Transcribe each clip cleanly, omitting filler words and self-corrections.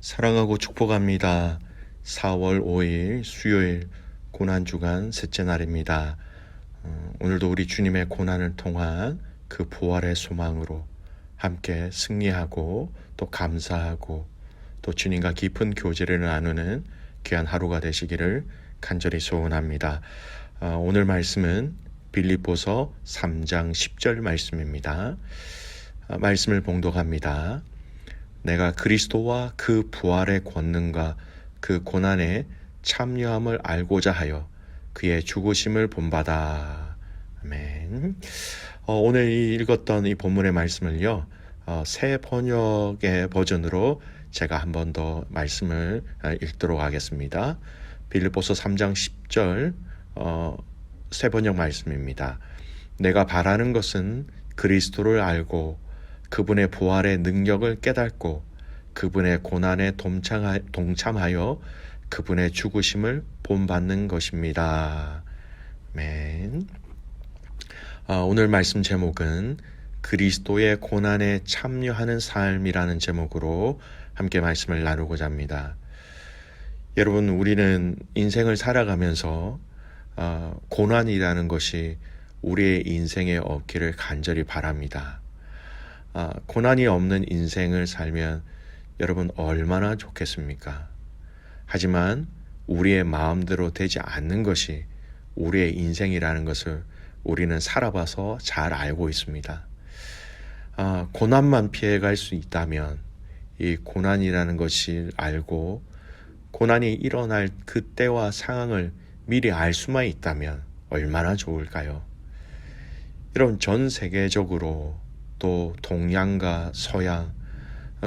사랑하고 축복합니다. 4월 5일 수요일 고난주간 셋째 날입니다. 오늘도 우리 주님의 고난을 통한 그 부활의 소망으로 함께 승리하고 또 감사하고 또 주님과 깊은 교제를 나누는 귀한 하루가 되시기를 간절히 소원합니다. 오늘 말씀은 빌립보서 3장 10절 말씀입니다. 말씀을 봉독합니다. 내가 그리스도와 그 부활의 권능과 그 고난에 참여함을 알고자 하여 그의 죽으심을 본받아. 아멘. 오늘 읽었던 이 본문의 말씀을요, 새 번역의 버전으로 제가 한 번 더 말씀을 읽도록 하겠습니다. 빌립보서 3장 10절 새 번역 말씀입니다. 내가 바라는 것은 그리스도를 알고 그분의 부활의 능력을 깨닫고 그분의 고난에 동참하여 그분의 죽으심을 본받는 것입니다. 아멘. 오늘 말씀 제목은 그리스도의 고난에 참여하는 삶이라는 제목으로 함께 말씀을 나누고자 합니다. 여러분, 우리는 인생을 살아가면서 고난이라는 것이 우리의 인생에 없기를 간절히 바랍니다. 고난이 없는 인생을 살면 여러분 얼마나 좋겠습니까? 하지만 우리의 마음대로 되지 않는 것이 우리의 인생이라는 것을 우리는 살아봐서 잘 알고 있습니다. 고난만 피해갈 수 있다면 이 고난이라는 것을 알고 고난이 일어날 그때와 상황을 미리 알 수만 있다면 얼마나 좋을까요? 여러분, 전 세계적으로 또 동양과 서양,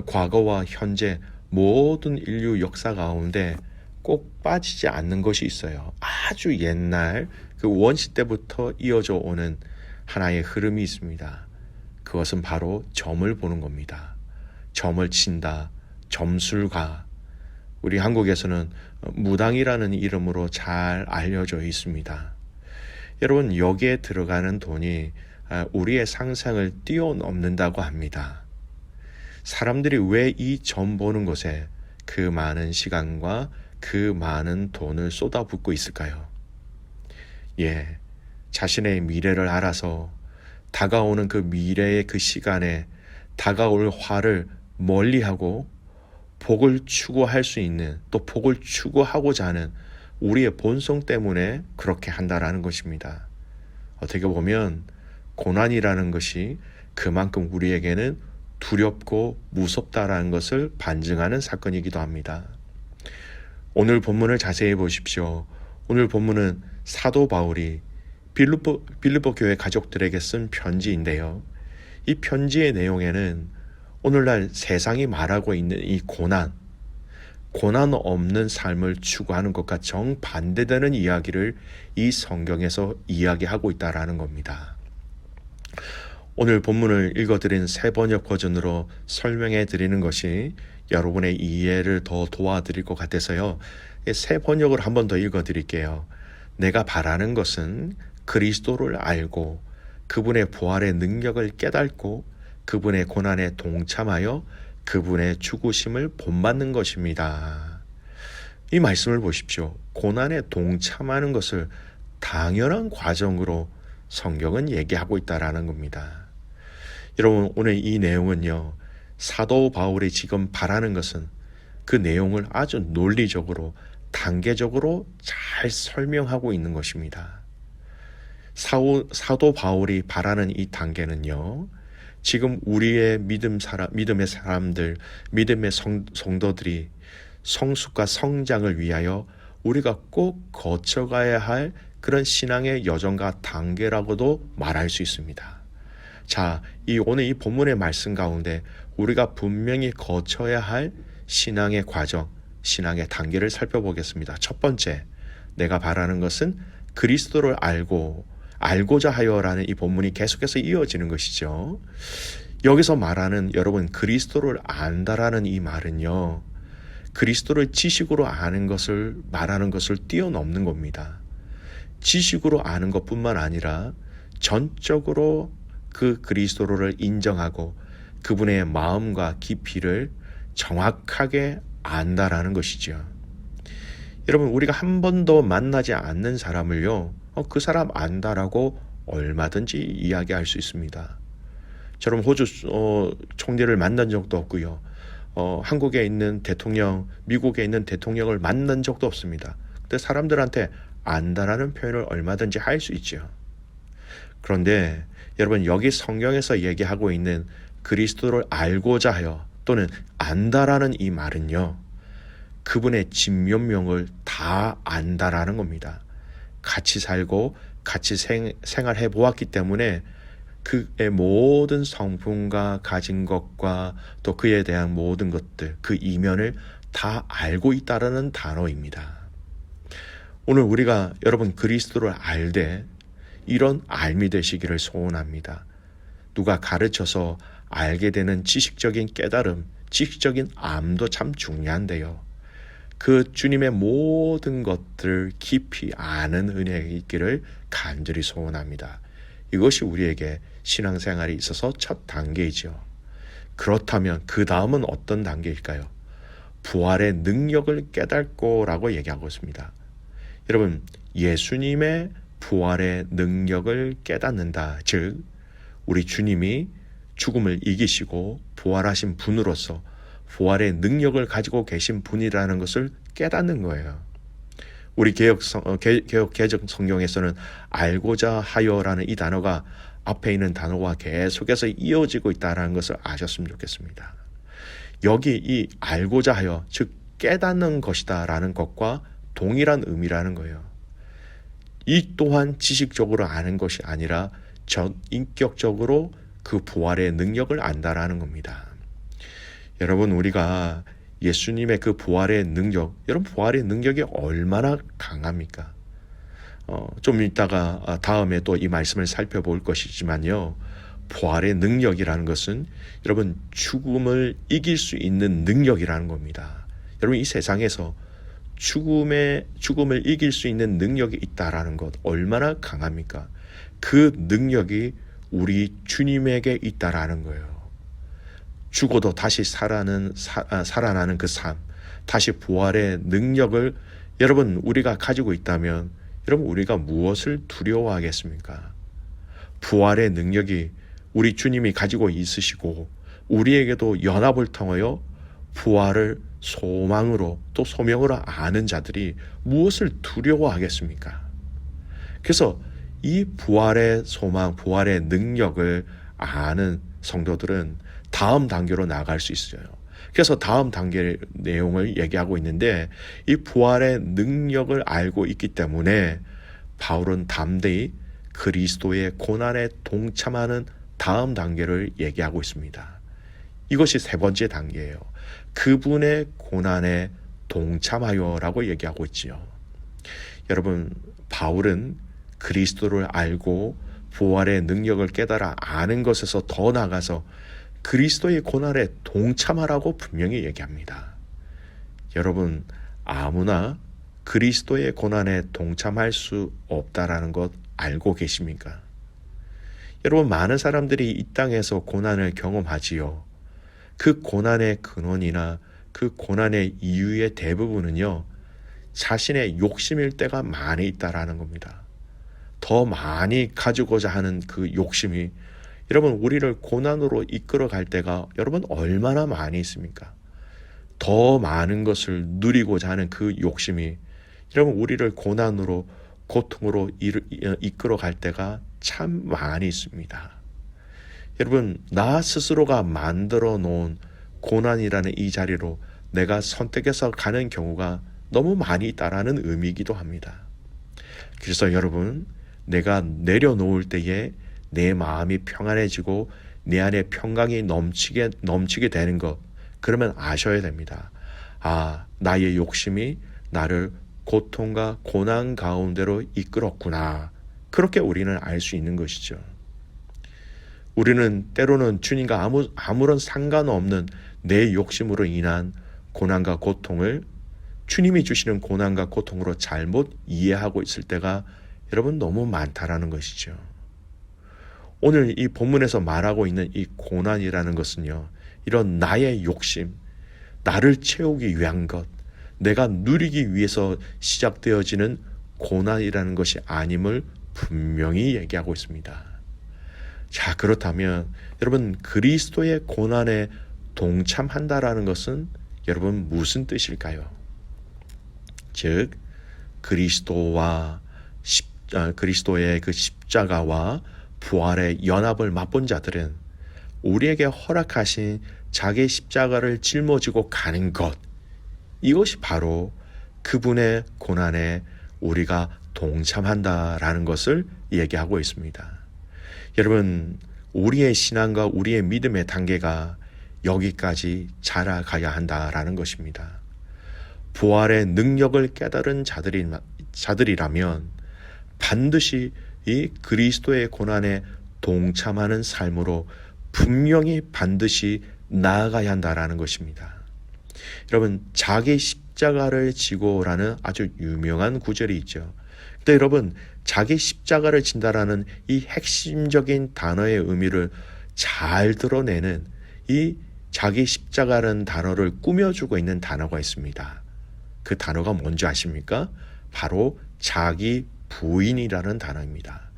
과거와 현재 모든 인류 역사 가운데 꼭 빠지지 않는 것이 있어요. 아주 옛날 그 원시 때부터 이어져 오는 하나의 흐름이 있습니다. 그것은 바로 점을 보는 겁니다. 점을 친다, 점술가. 우리 한국에서는 무당이라는 이름으로 잘 알려져 있습니다. 여러분, 여기에 들어가는 돈이 우리의 상상을 뛰어넘는다고 합니다. 사람들이 왜 이 점 보는 것에 그 많은 시간과 그 많은 돈을 쏟아붓고 있을까요? 자신의 미래를 알아서 다가오는 그 미래의 그 시간에 다가올 화를 멀리하고 복을 추구할 수 있는, 또 복을 추구하고자 하는 우리의 본성 때문에 그렇게 한다라는 것입니다. 어떻게 보면 고난이라는 것이 그만큼 우리에게는 두렵고 무섭다라는 것을 반증하는 사건이기도 합니다. 오늘 본문을 자세히 보십시오. 오늘 본문은 사도 바울이 빌립보 교회 가족들에게 쓴 편지인데요. 이 편지의 내용에는 오늘날 세상이 말하고 있는 이 고난 없는 삶을 추구하는 것과 정반대되는 이야기를 이 성경에서 이야기하고 있다라는 겁니다. 오늘 본문을 읽어드린 새 번역 버전으로 설명해 드리는 것이 여러분의 이해를 더 도와드릴 것 같아서요. 새 번역을 한 번 더 읽어드릴게요. 내가 바라는 것은 그리스도를 알고 그분의 부활의 능력을 깨닫고 그분의 고난에 동참하여 그분의 죽으심을 본받는 것입니다. 이 말씀을 보십시오. 고난에 동참하는 것을 당연한 과정으로 성경은 얘기하고 있다라는 겁니다. 여러분, 오늘 이 내용은요, 사도 바울이 지금 바라는 것은 그 내용을 아주 논리적으로 단계적으로 잘 설명하고 있는 것입니다. 사도 바울이 바라는 이 단계는요, 지금 우리의 믿음의 사람들, 믿음의 성도들이 성숙과 성장을 위하여 우리가 꼭 거쳐가야 할 그런 신앙의 여정과 단계라고도 말할 수 있습니다. 자, 오늘 이 본문의 말씀 가운데 우리가 분명히 거쳐야 할 신앙의 과정, 신앙의 단계를 살펴보겠습니다. 첫 번째, 내가 바라는 것은 그리스도를 알고자 하여라는 이 본문이 계속해서 이어지는 것이죠. 여기서 말하는 여러분 그리스도를 안다라는 이 말은요, 그리스도를 지식으로 아는 것을 말하는 것을 뛰어넘는 겁니다. 지식으로 아는 것뿐만 아니라 전적으로 그 그리스도를 인정하고 그분의 마음과 깊이를 정확하게 안다라는 것이죠. 여러분, 우리가 한 번도 만나지 않는 사람을요, 그 사람 안다라고 얼마든지 이야기할 수 있습니다. 저는 호주 총리를 만난 적도 없고요. 한국에 있는 대통령, 미국에 있는 대통령을 만난 적도 없습니다. 근데 사람들한테 안다라는 표현을 얼마든지 할 수 있죠. 그런데 여러분, 여기 성경에서 얘기하고 있는 그리스도를 알고자 하여 또는 안다라는 이 말은요, 그분의 진면명을 다 안다라는 겁니다. 같이 살고 같이 생활해 보았기 때문에 그의 모든 성품과 가진 것과 또 그에 대한 모든 것들, 그 이면을 다 알고 있다라는 단어입니다. 오늘 우리가 여러분 그리스도를 알되 이런 알미 되시기를 소원합니다. 누가 가르쳐서 알게 되는 지식적인 깨달음, 지식적인 암도 참 중요한데요. 그 주님의 모든 것들을 깊이 아는 은혜가 있기를 간절히 소원합니다. 이것이 우리에게 신앙생활에 있어서 첫 단계이죠. 그렇다면 그 다음은 어떤 단계일까요? 부활의 능력을 깨닫고라고 얘기하고 있습니다. 여러분, 예수님의 부활의 능력을 깨닫는다. 즉, 우리 주님이 죽음을 이기시고 부활하신 분으로서 부활의 능력을 가지고 계신 분이라는 것을 깨닫는 거예요. 우리 개혁 성경에서는 알고자 하여라는 이 단어가 앞에 있는 단어와 계속해서 이어지고 있다는 것을 아셨으면 좋겠습니다. 여기 이 알고자 하여, 즉 깨닫는 것이다 라는 것과 동일한 의미라는 거예요. 이 또한 지식적으로 아는 것이 아니라 전인격적으로 그 부활의 능력을 안다라는 겁니다. 여러분, 우리가 예수님의 그 부활의 능력, 여러분 부활의 능력이 얼마나 강합니까? 좀 이따가 다음에 또 이 말씀을 살펴볼 것이지만요, 부활의 능력이라는 것은 여러분 죽음을 이길 수 있는 능력이라는 겁니다. 여러분, 이 세상에서 죽음을 이길 수 있는 능력이 있다라는 것 얼마나 강합니까? 그 능력이 우리 주님에게 있다라는 거예요. 죽어도 다시 살아나는 그 삶, 다시 부활의 능력을 여러분 우리가 가지고 있다면 여러분 우리가 무엇을 두려워하겠습니까? 부활의 능력이 우리 주님이 가지고 있으시고 우리에게도 연합을 통하여 부활을 소망으로 또 소명으로 아는 자들이 무엇을 두려워하겠습니까? 그래서 이 부활의 소망, 부활의 능력을 아는 성도들은 다음 단계로 나아갈 수 있어요. 그래서 다음 단계 내용을 얘기하고 있는데, 이 부활의 능력을 알고 있기 때문에 바울은 담대히 그리스도의 고난에 동참하는 다음 단계를 얘기하고 있습니다. 이것이 세 번째 단계예요. 그분의 고난에 동참하여라고 얘기하고 있지요. 여러분, 바울은 그리스도를 알고 부활의 능력을 깨달아 아는 것에서 더 나아가서 그리스도의 고난에 동참하라고 분명히 얘기합니다. 여러분, 아무나 그리스도의 고난에 동참할 수 없다라는 것 알고 계십니까? 여러분, 많은 사람들이 이 땅에서 고난을 경험하지요. 그 고난의 근원이나 그 고난의 이유의 대부분은요, 자신의 욕심일 때가 많이 있다라는 겁니다. 더 많이 가지고자 하는 그 욕심이 여러분 우리를 고난으로 이끌어 갈 때가 여러분 얼마나 많이 있습니까? 더 많은 것을 누리고자 하는 그 욕심이 여러분 우리를 고난으로, 고통으로 이끌어 갈 때가 참 많이 있습니다. 여러분, 나 스스로가 만들어 놓은 고난이라는 이 자리로 내가 선택해서 가는 경우가 너무 많이 있다라는 의미이기도 합니다. 그래서 여러분, 내가 내려놓을 때에 내 마음이 평안해지고 내 안에 평강이 넘치게 되는 것, 그러면 아셔야 됩니다. 아, 나의 욕심이 나를 고통과 고난 가운데로 이끌었구나. 그렇게 우리는 알 수 있는 것이죠. 우리는 때로는 주님과 아무런 상관없는 내 욕심으로 인한 고난과 고통을 주님이 주시는 고난과 고통으로 잘못 이해하고 있을 때가 여러분 너무 많다라는 것이죠. 오늘 이 본문에서 말하고 있는 이 고난이라는 것은요, 이런 나의 욕심, 나를 채우기 위한 것, 내가 누리기 위해서 시작되어지는 고난이라는 것이 아님을 분명히 얘기하고 있습니다. 자, 그렇다면 여러분, 그리스도의 고난에 동참한다라는 것은 여러분 무슨 뜻일까요? 즉, 그리스도의 그 십자가와 부활의 연합을 맛본 자들은 우리에게 허락하신 자기 십자가를 짊어지고 가는 것, 이것이 바로 그분의 고난에 우리가 동참한다라는 것을 얘기하고 있습니다. 여러분, 우리의 신앙과 우리의 믿음의 단계가 여기까지 자라가야 한다라는 것입니다. 부활의 능력을 깨달은 자들이라면 반드시 이 그리스도의 고난에 동참하는 삶으로 분명히 반드시 나아가야 한다라는 것입니다. 여러분, 자기 십자가를 지고라는 아주 유명한 구절이 있죠. 근데 여러분, 자기 십자가를 진다라는 이 핵심적인 단어의 의미를 잘 드러내는 이 자기 십자가라는 단어를 꾸며주고 있는 단어가 있습니다. 그 단어가 뭔지 아십니까? 바로 자기 부인이라는 단어입니다.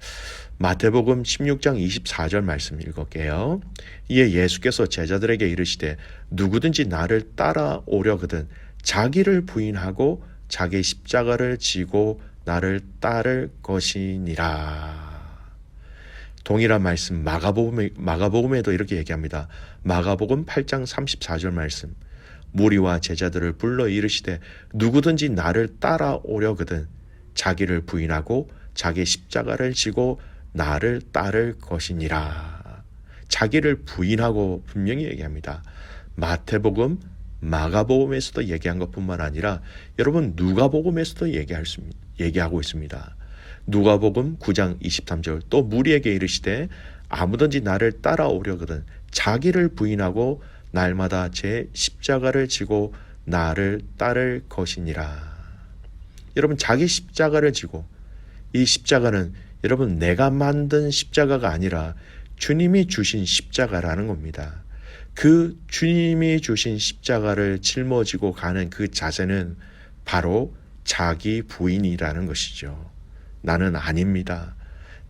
마태복음 16장 24절 말씀 읽을게요. 이에 예수께서 제자들에게 이르시되 누구든지 나를 따라오려거든 자기를 부인하고 자기 십자가를 지고 나를 따를 것이니라. 동일한 말씀 마가복음에도 이렇게 얘기합니다. 마가복음 8장 34절 말씀. 무리와 제자들을 불러 이르시되 누구든지 나를 따라오려거든 자기를 부인하고 자기 십자가를 지고 나를 따를 것이니라. 자기를 부인하고 분명히 얘기합니다. 마태복음, 마가복음에서도 얘기한 것뿐만 아니라 여러분 누가복음에서도 얘기하고 있습니다. 누가복음 9장 23절 또 무리에게 이르시되 아무든지 나를 따라오려거든 자기를 부인하고 날마다 제 십자가를 지고 나를 따를 것이니라. 여러분, 자기 십자가를 지고, 이 십자가는 여러분 내가 만든 십자가가 아니라 주님이 주신 십자가라는 겁니다. 그 주님이 주신 십자가를 짊어지고 가는 그 자세는 바로 자기 부인이라는 것이죠. 나는 아닙니다.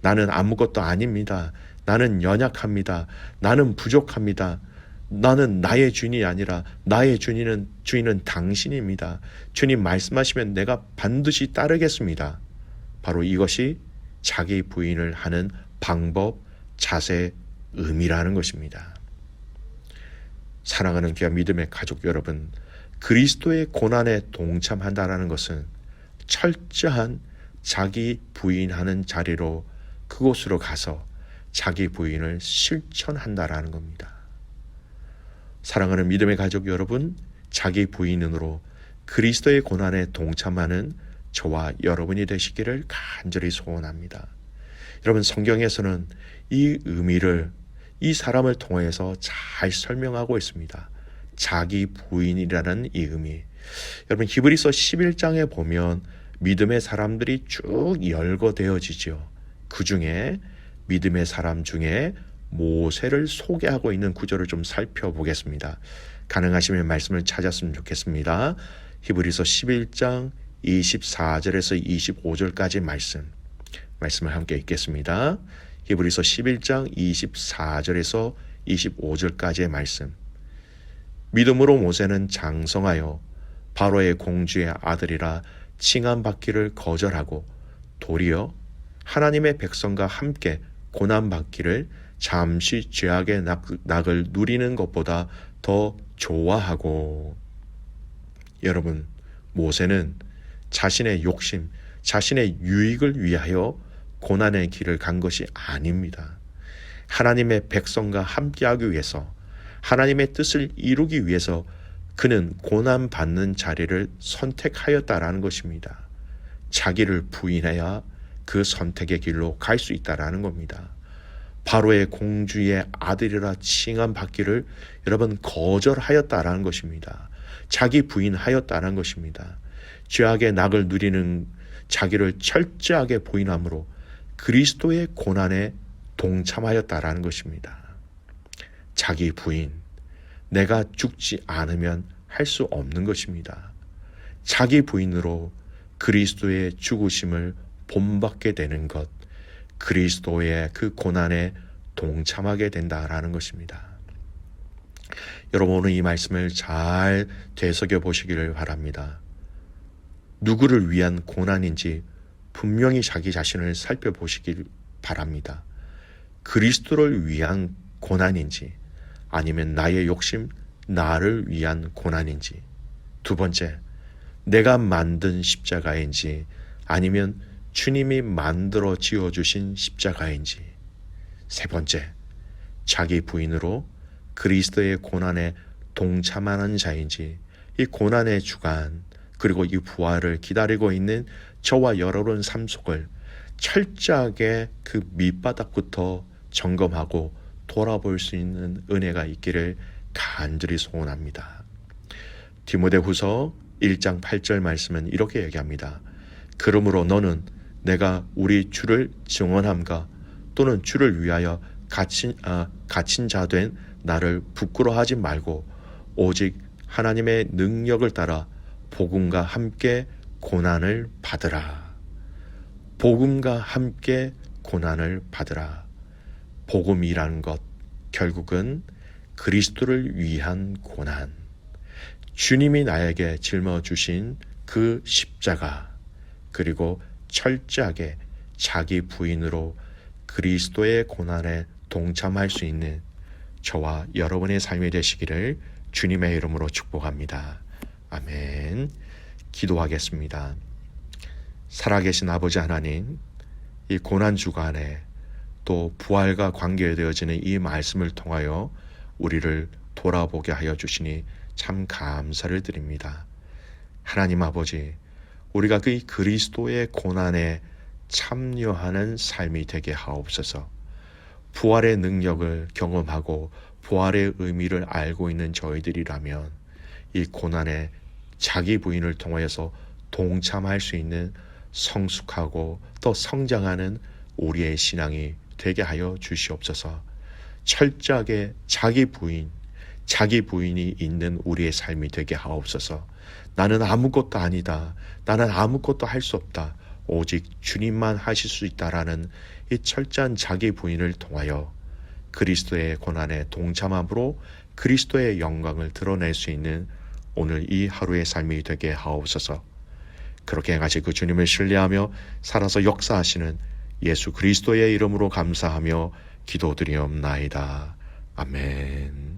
나는 아무것도 아닙니다. 나는 연약합니다. 나는 부족합니다. 나는 나의 주인이 아니라 나의 주인은 당신입니다. 주님 말씀하시면 내가 반드시 따르겠습니다. 바로 이것이 자기 부인을 하는 방법, 자세, 의미라는 것입니다. 사랑하는 귀한 믿음의 가족 여러분, 그리스도의 고난에 동참한다라는 것은 철저한 자기 부인하는 자리로 그곳으로 가서 자기 부인을 실천한다라는 겁니다. 사랑하는 믿음의 가족 여러분, 자기 부인으로 그리스도의 고난에 동참하는 저와 여러분이 되시기를 간절히 소원합니다. 여러분, 성경에서는 이 의미를 이 사람을 통해서 잘 설명하고 있습니다. 자기 부인이라는 이 의미. 여러분, 히브리서 11장에 보면 믿음의 사람들이 쭉 열거되어지죠. 그 중에 믿음의 사람 중에 모세를 소개하고 있는 구절을 좀 살펴보겠습니다. 가능하시면 말씀을 찾았으면 좋겠습니다. 히브리서 11장 24절에서 25절까지 말씀을 함께 읽겠습니다. 히브리서 11장 24절에서 25절까지의 말씀. 믿음으로 모세는 장성하여 바로의 공주의 아들이라 칭함받기를 거절하고 도리어 하나님의 백성과 함께 고난받기를 잠시 죄악의 낙을 누리는 것보다 더 좋아하고. 여러분, 모세는 자신의 욕심, 자신의 유익을 위하여 고난의 길을 간 것이 아닙니다. 하나님의 백성과 함께하기 위해서, 하나님의 뜻을 이루기 위해서 그는 고난받는 자리를 선택하였다라는 것입니다. 자기를 부인해야 그 선택의 길로 갈 수 있다라는 겁니다. 바로의 공주의 아들이라 칭함받기를 여러분 거절하였다라는 것입니다. 자기 부인하였다는 것입니다. 죄악의 낙을 누리는 자기를 철저하게 부인함으로 그리스도의 고난에 동참하였다라는 것입니다. 자기 부인, 내가 죽지 않으면 할 수 없는 것입니다. 자기 부인으로 그리스도의 죽으심을 본받게 되는 것, 그리스도의 그 고난에 동참하게 된다라는 것입니다. 여러분, 오늘 이 말씀을 잘 되새겨 보시기를 바랍니다. 누구를 위한 고난인지 분명히 자기 자신을 살펴보시길 바랍니다. 그리스도를 위한 고난인지 아니면 나의 욕심, 나를 위한 고난인지, 두 번째, 내가 만든 십자가인지 아니면 주님이 만들어 지어주신 십자가인지, 세 번째, 자기 부인으로 그리스도의 고난에 동참하는 자인지, 이 고난의 주간 그리고 이 부활을 기다리고 있는 저와 여러분 삶 속을 철저하게 그 밑바닥부터 점검하고 돌아볼 수 있는 은혜가 있기를 간절히 소원합니다. 디모데후서 1장 8절 말씀은 이렇게 얘기합니다. 그러므로 너는 내가 우리 주를 증언함과 또는 주를 위하여 갇힌 자 된 나를 부끄러워하지 말고 오직 하나님의 능력을 따라 복음과 함께 고난을 받으라. 복음과 함께 고난을 받으라. 복음이라는 것, 결국은 그리스도를 위한 고난, 주님이 나에게 짊어주신 그 십자가, 그리고 철저하게 자기 부인으로 그리스도의 고난에 동참할 수 있는 저와 여러분의 삶이 되시기를 주님의 이름으로 축복합니다. 아멘. 기도하겠습니다. 살아계신 아버지 하나님, 이 고난 주간에 또 부활과 관계되어지는 이 말씀을 통하여 우리를 돌아보게 하여 주시니 참 감사를 드립니다. 하나님 아버지, 우리가 그 그리스도의 고난에 참여하는 삶이 되게 하옵소서. 부활의 능력을 경험하고 부활의 의미를 알고 있는 저희들이라면 이 고난에 자기 부인을 통하여서 동참할 수 있는 성숙하고 또 성장하는 우리의 신앙이 되게 하여 주시옵소서. 철저하게 자기 부인이 있는 우리의 삶이 되게 하옵소서. 나는 아무것도 아니다. 나는 아무것도 할 수 없다. 오직 주님만 하실 수 있다라는 이 철저한 자기 부인을 통하여 그리스도의 고난에 동참함으로 그리스도의 영광을 드러낼 수 있는 오늘 이 하루의 삶이 되게 하옵소서. 그렇게 행하실 그 주님을 신뢰하며 살아서 역사하시는 예수 그리스도의 이름으로 감사하며 기도드리옵나이다. 아멘.